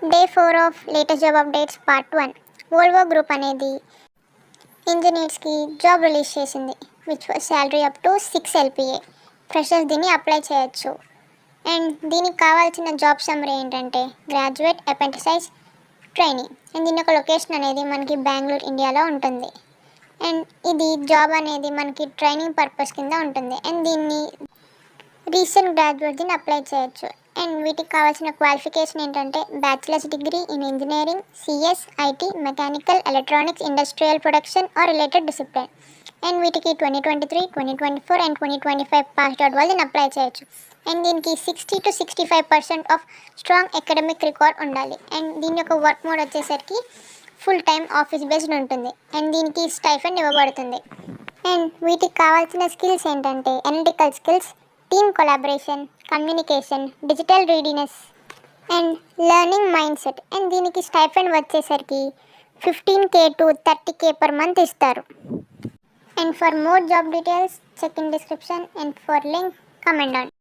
Day 4 of latus job updates part 1. Volvo group అనేది ఇంజనీర్స్కి job release చేసింది, which salary up to 6 LPA. Freshers దీన్ని apply చేయొచ్చు. And దీనికి కావాల్సిన జాబ్ సమ్మరీ ఏంటంటే గ్రాడ్యుయేట్, అప్రెంటిసైజ్, ట్రైనింగ్. అండ్ దీని యొక్క లొకేషన్ అనేది మనకి బెంగళూరు, ఇండియాలో ఉంటుంది. అండ్ ఇది జాబ్ అనేది మనకి ట్రైనింగ్ పర్పస్ కింద ఉంటుంది. అండ్ దీన్ని రీసెంట్ గ్రాడ్యుయేట్ దీన్ని అప్లై చేయొచ్చు. అండ్ వీటికి కావాల్సిన క్వాలిఫికేషన్ ఏంటంటే bachelor's degree in engineering, CS, IT, mechanical, electronics, industrial production or related discipline. And వీటికి 2023, 2024 అండ్ 2025 పాస్డ్ అవుట్ వాళ్ళు దీన్ని అప్లై చేయొచ్చు. అండ్ దీనికి 60 to 65% of strong academic record ఉండాలి. అండ్ దీని యొక్క వర్క్ మోడ్ వచ్చేసరికి ఫుల్ టైమ్ ఆఫీస్ బేస్డ్ ఉంటుంది. అండ్ దీనికి స్టైఫండ్ ఇవ్వబడుతుంది. అండ్ వీటికి కావాల్సిన స్కిల్స్ ఏంటంటే analytical skills, team collaboration, communication, digital readiness and learning mindset. And దీనికి స్టైఫండ్ వచ్చేసరికి 15K to 30K per month ఇస్తారు. And for more job details check in description and for link comment on.